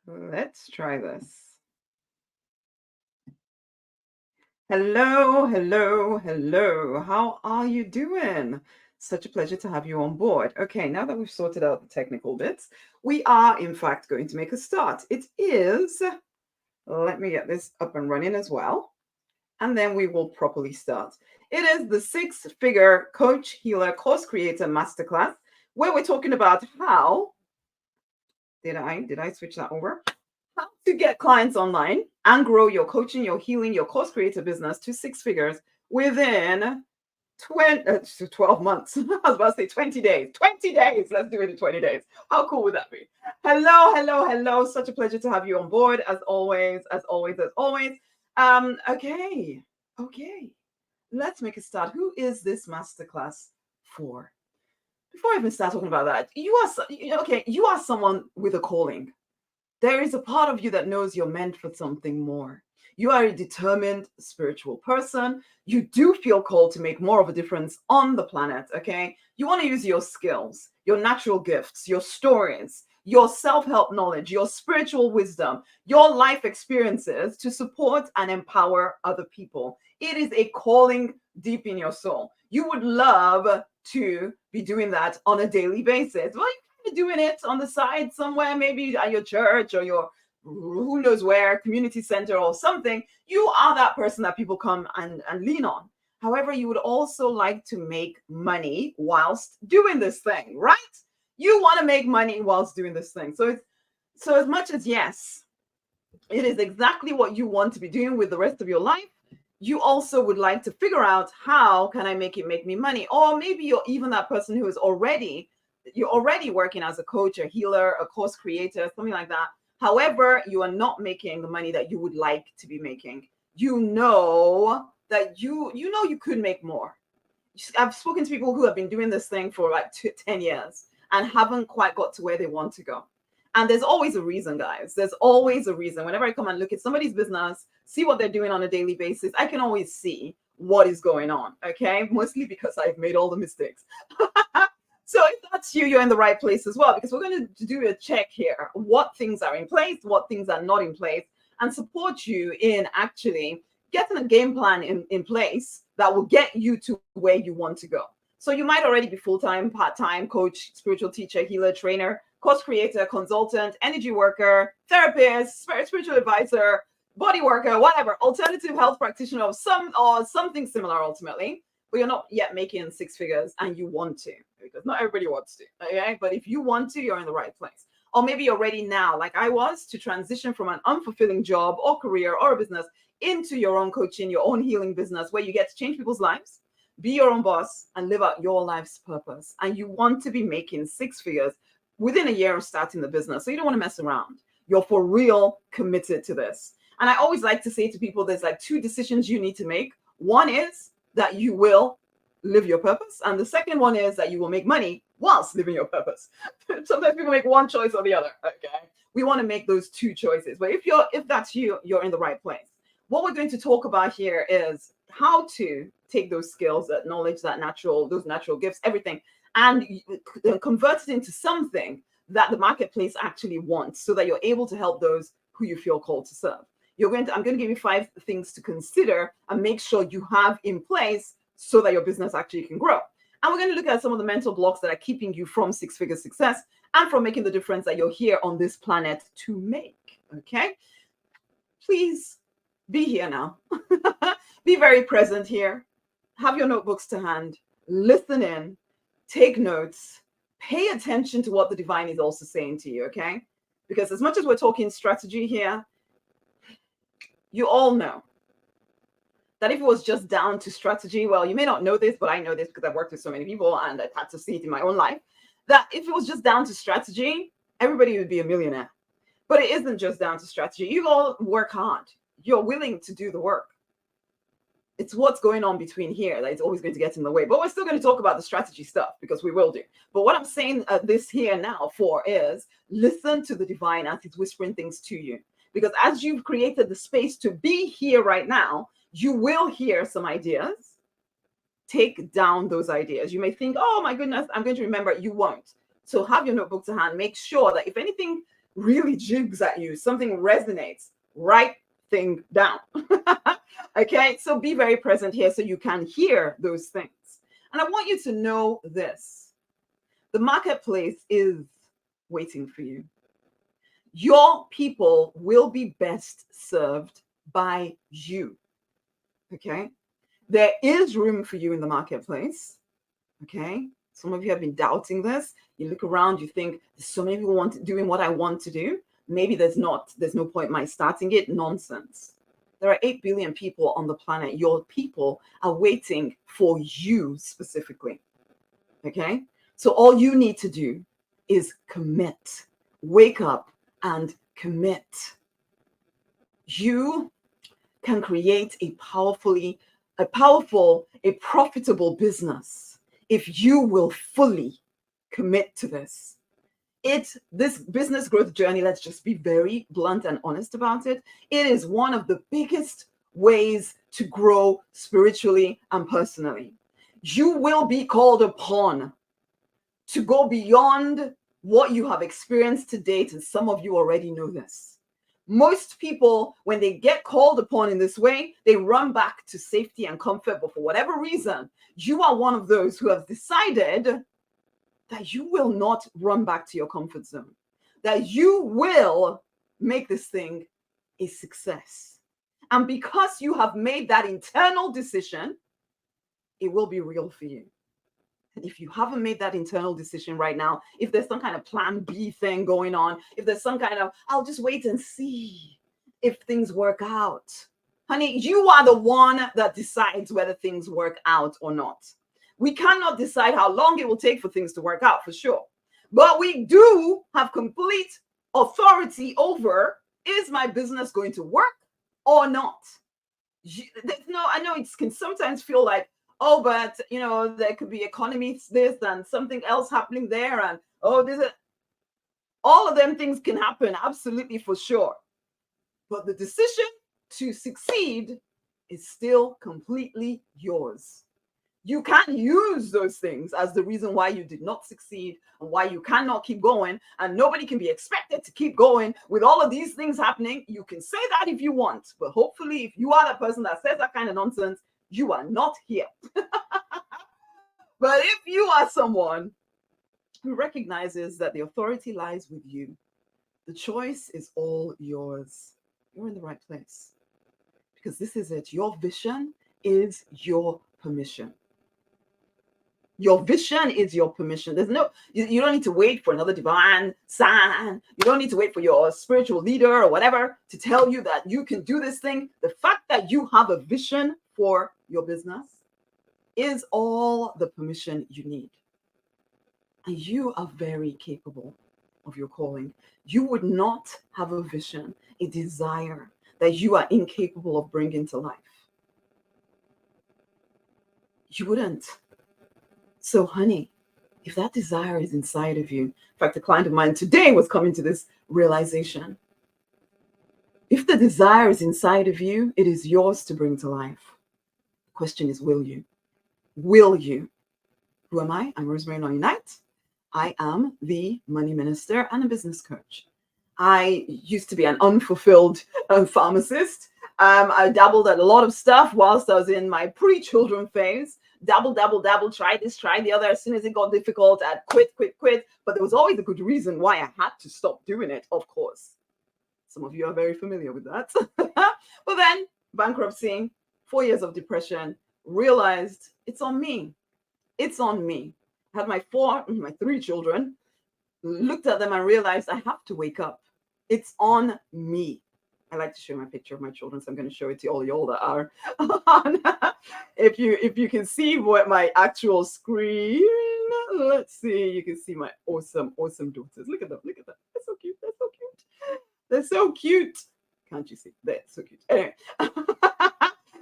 Let's try this. Hello, hello, hello. How are you doing? Such a pleasure to have you on board. Okay, now that we've sorted out the technical bits, we are in fact going to make a start. It is, let me get this up and running as well, and then we will properly start. It is the six-figure coach, healer, course creator masterclass, where we're talking about how, did I switch that over? How to get clients online and grow your coaching, your healing, your course creator business to six figures within 12 months. I was about to say 20 days. 20 days. Let's do it in 20 days. How cool would that be? Hello, hello, hello. Such a pleasure to have you on board as always, as always, as always. Okay. Let's make a start. Who is this masterclass for? Before I even start talking about that, you are someone with a calling. There is a part of you that knows you're meant for something more. You are a determined spiritual person. You do feel called to make more of a difference on the planet, okay? You want to use your skills, your natural gifts, your stories, your self-help knowledge, your spiritual wisdom, your life experiences to support and empower other people. It is a calling deep in your soul. You would love to be doing that on a daily basis. Well, doing it on the side somewhere, maybe at your church or your who knows where, community center or something. You are that person that people come and lean on. However, you would also like to make money whilst doing this thing, right? You want to make money whilst doing this thing. So as much as yes, it is exactly what you want to be doing with the rest of your life, you also would like to figure out how can I make it make me money? Or maybe you're even that person who is you're already working as a coach, a healer, a course creator, something like that. However, you are not making the money that you would like to be making. You know that you could make more. I've spoken to people who have been doing this thing for like 10 years and haven't quite got to where they want to go. And there's always a reason, guys. There's always a reason. Whenever I come and look at somebody's business, see what they're doing on a daily basis, I can always see what is going on. Okay. Mostly because I've made all the mistakes. So if that's you, you're in the right place as well, because we're going to do a check here. What things are in place, what things are not in place, and support you in actually getting a game plan in place that will get you to where you want to go. So you might already be full-time, part-time coach, spiritual teacher, healer, trainer, course creator, consultant, energy worker, therapist, spiritual advisor, body worker, whatever, alternative health practitioner of something similar ultimately, but you're not yet making six figures and you want to, because not everybody wants to, okay? But if you want to, you're in the right place. Or maybe you're ready now, like I was, to transition from an unfulfilling job or career or a business into your own coaching, your own healing business, where you get to change people's lives, be your own boss, and live out your life's purpose. And you want to be making six figures within a year of starting the business. So you don't want to mess around. You're for real committed to this. And I always like to say to people, there's like two decisions you need to make. One is that you will live your purpose. And the second one is that you will make money whilst living your purpose. Sometimes people make one choice or the other. Okay. We want to make those two choices. But if that's you, you're in the right place. What we're going to talk about here is how to take those skills, that knowledge, those natural gifts, everything, and convert it into something that the marketplace actually wants, so that you're able to help those who you feel called to serve. I'm going to give you 5 things to consider and make sure you have in place so that your business actually can grow. And we're going to look at some of the mental blocks that are keeping you from six-figure success and from making the difference that you're here on this planet to make. Okay? Please be here now. Be very present here. Have your notebooks to hand. Listen in. Take notes. Pay attention to what the divine is also saying to you, okay? Because as much as we're talking strategy here, you all know that if it was just down to strategy, well, you may not know this, but I know this because I've worked with so many people and I've had to see it in my own life, that if it was just down to strategy, everybody would be a millionaire. But it isn't just down to strategy. You all work hard. You're willing to do the work. It's what's going on between here that is always going to get in the way. But we're still going to talk about the strategy stuff, because we will do. But what I'm saying this here now for is listen to the divine as he's whispering things to you. Because as you've created the space to be here right now, you will hear some ideas. Take down those ideas. You may think, oh my goodness, I'm going to remember. You won't. So have your notebook to hand. Make sure that if anything really jigs at you, something resonates, write thing down. Okay, so be very present here so you can hear those things. And I want you to know this: the marketplace is waiting for you. Your people will be best served by you. Okay, there is room for you in the marketplace. Okay, some of you have been doubting this. You look around, you think so many people doing what I want to do. Maybe there's no point my starting it. Nonsense. There are 8 billion people on the planet. Your people are waiting for you specifically. Okay, so all you need to do is commit. Wake up and commit. You can create a profitable business if you will fully commit to this. This business growth journey, let's just be very blunt and honest about it. It is one of the biggest ways to grow spiritually and personally. You will be called upon to go beyond what you have experienced to date, and some of you already know this. Most people, when they get called upon in this way, they run back to safety and comfort. But for whatever reason, you are one of those who have decided that you will not run back to your comfort zone, that you will make this thing a success. And because you have made that internal decision, it will be real for you. And if you haven't made that internal decision right now, if there's some kind of plan B thing going on, if there's some kind of, I'll just wait and see if things work out. Honey, you are the one that decides whether things work out or not. We cannot decide how long it will take for things to work out, for sure. But we do have complete authority over, is my business going to work or not? I know it can sometimes feel like, oh, but there could be economy this and something else happening there, and all of them things can happen, absolutely, for sure. But the decision to succeed is still completely yours. You can't use those things as the reason why you did not succeed and why you cannot keep going, and nobody can be expected to keep going with all of these things happening. You can say that if you want, but hopefully if you are that person that says that kind of nonsense, you are not here. But if you are someone who recognizes that the authority lies with you, the choice is all yours. You're in the right place, because this is it. Your vision is your permission. Your vision is your permission. You don't need to wait for another divine sign. You don't need to wait for your spiritual leader or whatever to tell you that you can do this thing. The fact that you have a vision for your business is all the permission you need. And you are very capable of your calling. You would not have a vision, a desire that you are incapable of bringing to life. You wouldn't. So, honey, if that desire is inside of you, in fact, a client of mine today was coming to this realization. If the desire is inside of you, it is yours to bring to life. The question is, will you? Will you? Who am I? I'm Rosemary Knight. I am the money minister and a business coach. I used to be an unfulfilled pharmacist. I dabbled at a lot of stuff whilst I was in my pre-children phase. Dabble, try this, try the other. As soon as it got difficult, I'd quit. But there was always a good reason why I had to stop doing it, of course. Some of you are very familiar with that. But then bankruptcy, 4 years of depression, realized it's on me. It's on me. I had my 3 children, looked at them and realized I have to wake up. It's on me. I like to show my picture of my children, so I'm going to show it to all y'all that are on. If you can see what my actual screen, let's see, you can see my awesome daughters. Look at them. They're so cute. They're so cute. Can't you see? They're so cute. Anyway,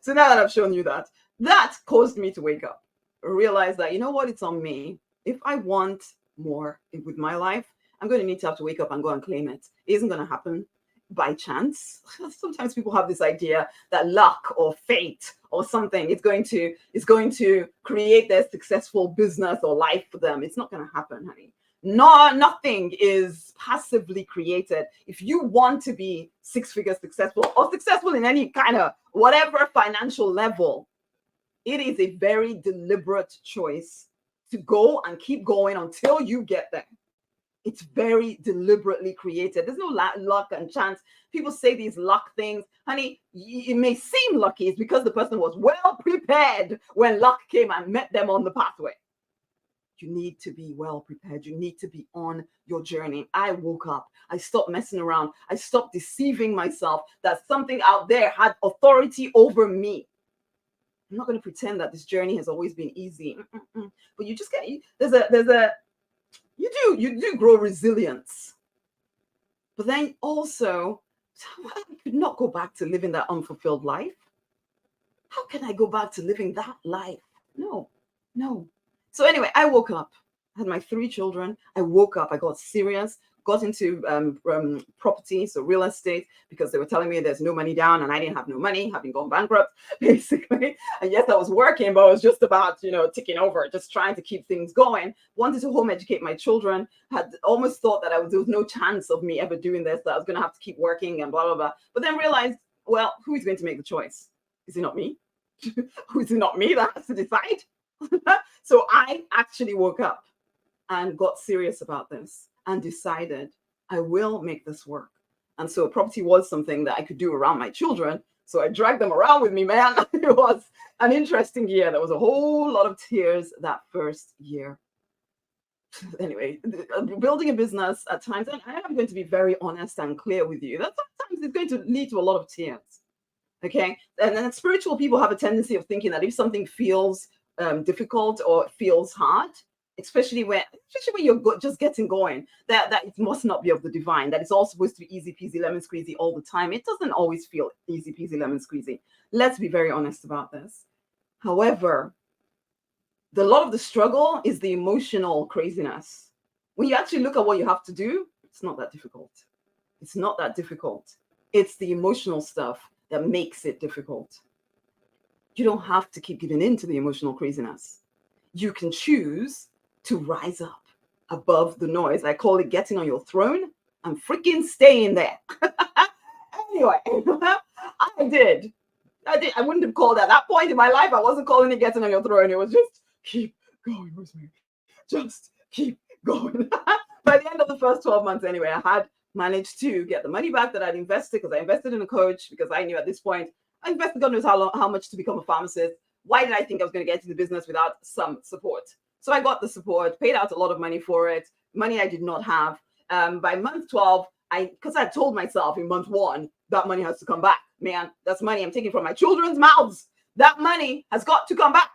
so now that I've shown you that caused me to wake up, realize that, you know what, it's on me. If I want more with my life, I'm going to have to wake up and go and claim it. It isn't going to happen by chance. Sometimes people have this idea that luck or fate or something is going to create their successful business or life for them. It's not going to happen, honey. Nothing is passively created. If you want to be six figures successful or successful in any kind of whatever financial level, it is a very deliberate choice to go and keep going until you get there. It's very deliberately created. There's no luck and chance. People say these luck things. Honey, it may seem lucky. It's because the person was well prepared when luck came and met them on the pathway. You need to be well prepared. You need to be on your journey. I woke up. I stopped messing around. I stopped deceiving myself that something out there had authority over me. I'm not going to pretend that this journey has always been easy. But you just get, you do grow resilience. But then also, I could not go back to living that unfulfilled life. How can I go back to living that life? No. So anyway, I woke up. I had my 3 children. I woke up. I got serious. Got into property, so real estate, because they were telling me there's no money down, and I didn't have no money, having gone bankrupt, basically. And yes, I was working, but I was just about, ticking over, just trying to keep things going. Wanted to home educate my children. Had almost thought that there was no chance of me ever doing this, that I was going to have to keep working and blah, blah, blah. But then realized, well, who is going to make the choice? Is it not me? Who's it not me that has to decide? So I actually woke up and got serious about this and decided I will make this work. And so property was something that I could do around my children. So I dragged them around with me, man. It was an interesting year. There was a whole lot of tears that first year. Anyway, building a business at times, and I am going to be very honest and clear with you, that sometimes it's going to lead to a lot of tears. Okay. And then spiritual people have a tendency of thinking that if something feels difficult or feels hard, especially when you're just getting going, that it must not be of the divine, that it's all supposed to be easy peasy lemon squeezy all the time. It doesn't always feel easy peasy lemon squeezy. Let's be very honest about this. However, a lot of the struggle is the emotional craziness. When you actually look at what you have to do, it's not that difficult. It's not that difficult. It's the emotional stuff that makes it difficult. You don't have to keep giving in to the emotional craziness. You can choose to rise up above the noise. I call it getting on your throne and freaking staying there. Anyway, I did. I wouldn't have called at that point in my life. I wasn't calling it getting on your throne. It was just keep going, Rosemary. Just keep going. By the end of the first 12 months, anyway, I had managed to get the money back that I'd invested, because I invested in a coach, because I knew at this point I invested God knows how much to become a pharmacist. Why did I think I was going to get into the business without some support? So I got the support, paid out a lot of money for it, money I did not have. By month 12, because I told myself in month 1, that money has to come back. Man, that's money I'm taking from my children's mouths. That money has got to come back.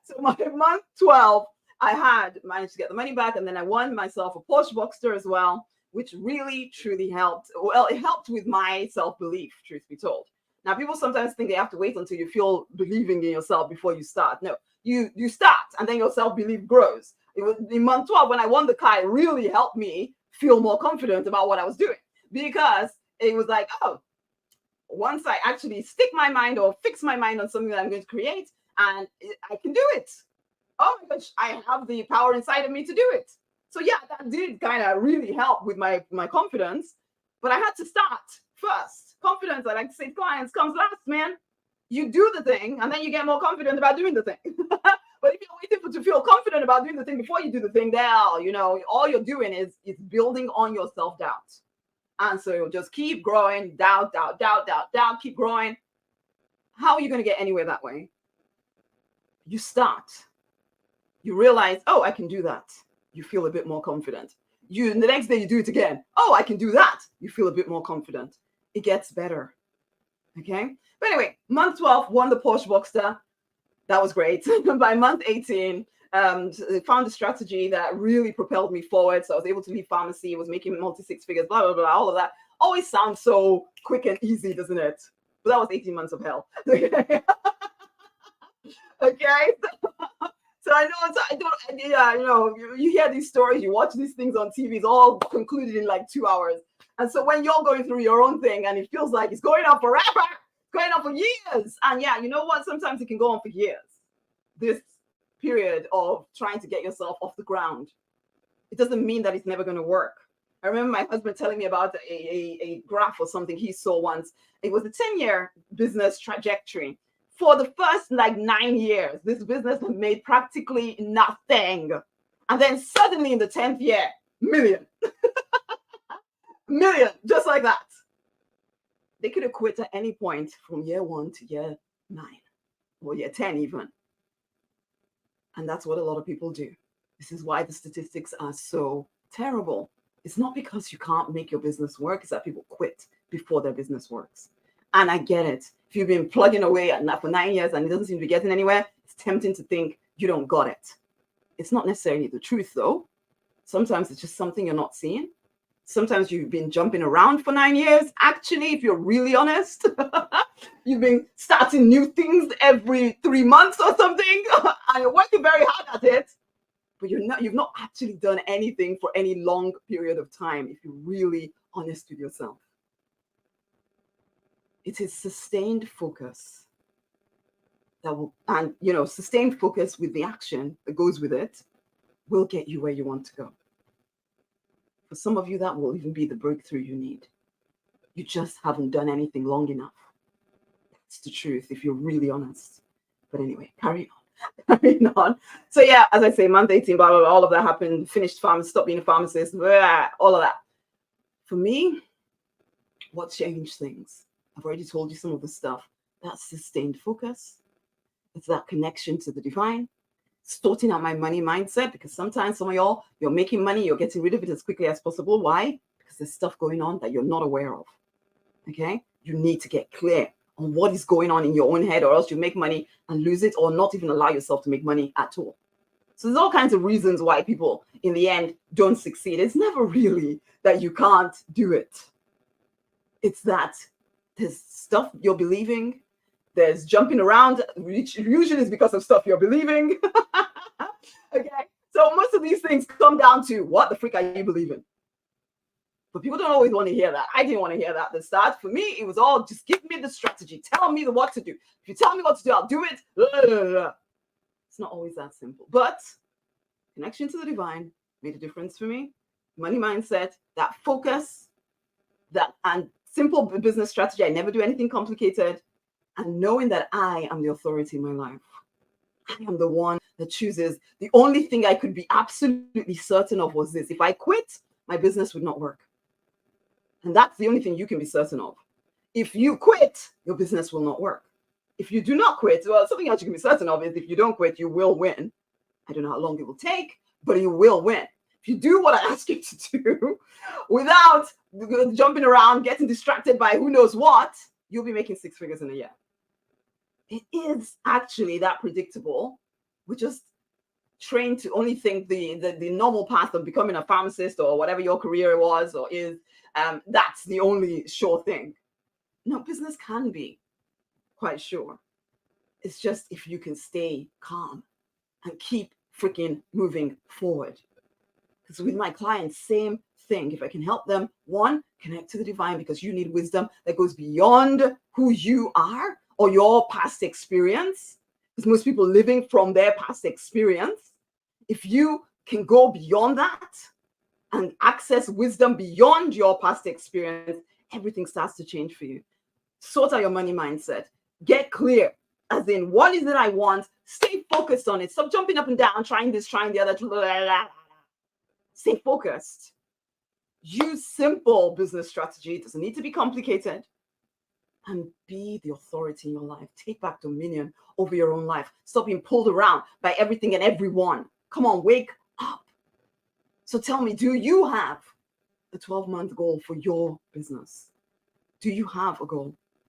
So by month 12, I had managed to get the money back, and then I won myself a Porsche Boxster as well, which really, truly helped. Well, it helped with my self-belief, truth be told. Now, people sometimes think they have to wait until you feel believing in yourself before you start. No, you start, and then your self-belief grows. It was in month 12 when I won the car, it really helped me feel more confident about what I was doing, because it was like, oh, once I actually stick my mind or fix my mind on something that I'm going to create, and I can do it. Oh my gosh, I have the power inside of me to do it. So yeah, that did kind of really help with my confidence, but I had to start first. Confidence, I like to say to clients, comes last, man. You do the thing, and then you get more confident about doing the thing. But if you're waiting to feel confident about doing the thing before you do the thing, now, all you're doing is building on your self-doubt. And so you'll just keep growing, doubt, keep growing. How are you going to get anywhere that way? You start. You realize, oh, I can do that. You feel a bit more confident. The next day you do it again. Oh, I can do that. You feel a bit more confident. It gets better. Okay. But anyway, month 12, won the Porsche Boxster. That was great. By month 18, found a strategy that really propelled me forward. So I was able to leave pharmacy, was making multi-six figures, blah, blah, blah, all of that. Always sounds so quick and easy, doesn't it? But that was 18 months of hell. Okay. Okay. So I know you hear these stories, you watch these things on TV, it's all concluded in like 2 hours. And so when you're going through your own thing and it feels like it's going on forever, going on for years. And yeah, you know what? Sometimes it can go on for years. This period of trying to get yourself off the ground. It doesn't mean that it's never going to work. I remember my husband telling me about a graph or something he saw once. It was a 10-year business trajectory. For the first like 9 years, this business had made practically nothing. And then suddenly in the 10th year, million, million, just like that. They could have quit at any point from year 1 to year 9 or year 10 even. And that's what a lot of people do. This is why the statistics are so terrible. It's not because you can't make your business work, it's that people quit before their business works. And I get it. If you've been plugging away at that for 9 years and it doesn't seem to be getting anywhere, it's tempting to think you don't got it. It's not necessarily the truth, though. Sometimes it's just something you're not seeing. Sometimes you've been jumping around for 9 years. Actually, if you're really honest, you've been starting new things every 3 months or something, and you're working very hard at it, but you've not actually done anything for any long period of time, if you're really honest with yourself. It is sustained focus that will, and sustained focus with the action that goes with it will get you where you want to go. For some of you, that will even be the breakthrough you need. You just haven't done anything long enough. That's the truth, if you're really honest. But anyway, carry on. So yeah, as I say, month 18, blah, blah, blah, all of that happened. Finished pharmacist, stopped being a pharmacist, blah, all of that. For me, what changed things? I've already told you some of the stuff. That's sustained focus. It's that connection to the divine. Sorting out my money mindset, because sometimes some of y'all, you're making money, you're getting rid of it as quickly as possible. Why? Because there's stuff going on that you're not aware of. Okay? You need to get clear on what is going on in your own head, or else you make money and lose it, or not even allow yourself to make money at all. So there's all kinds of reasons why people in the end don't succeed. It's never really that you can't do it. It's that there's stuff you're believing, there's jumping around, which usually is because of stuff you're believing. Okay, so most of these things come down to, what the freak are you believing? But people don't always want to hear that. I didn't want to hear that at the start. For me, it was all just give me the strategy, tell me what to do. If you tell me what to do, I'll do it. It's not always that simple. But connection to the divine made a difference for me. Money mindset, that focus, that and simple business strategy. I never do anything complicated. And knowing that I am the authority in my life. I am the one that chooses. The only thing I could be absolutely certain of was this: if I quit, my business would not work. And that's the only thing you can be certain of. If you quit, your business will not work. If you do not quit, well, something else you can be certain of is if you don't quit, you will win. I don't know how long it will take, but you will win. If you do what I ask you to do without jumping around, getting distracted by who knows what, you'll be making 6 figures in a year. It is actually that predictable. We're just trained to only think the normal path of becoming a pharmacist or whatever your career was or is, that's the only sure thing. No, business can be quite sure. It's just if you can stay calm and keep freaking moving forward. Because with my clients, same thing. If I can help them, one, connect to the divine, because you need wisdom that goes beyond who you are or your past experience. Because most people living from their past experience. If you can go beyond that and access wisdom beyond your past experience, everything starts to change for you. Sort out your money mindset. Get clear, as in, what is it I want? Stay focused on it. Stop jumping up and down, trying this, trying the other. Stay focused. Use simple business strategy. It doesn't need to be complicated. And be the authority in your life. Take back dominion over your own life. Stop being pulled around by everything and everyone. Come on, wake up. So tell me, do you have a 12-month goal for your business? Do you have a goal?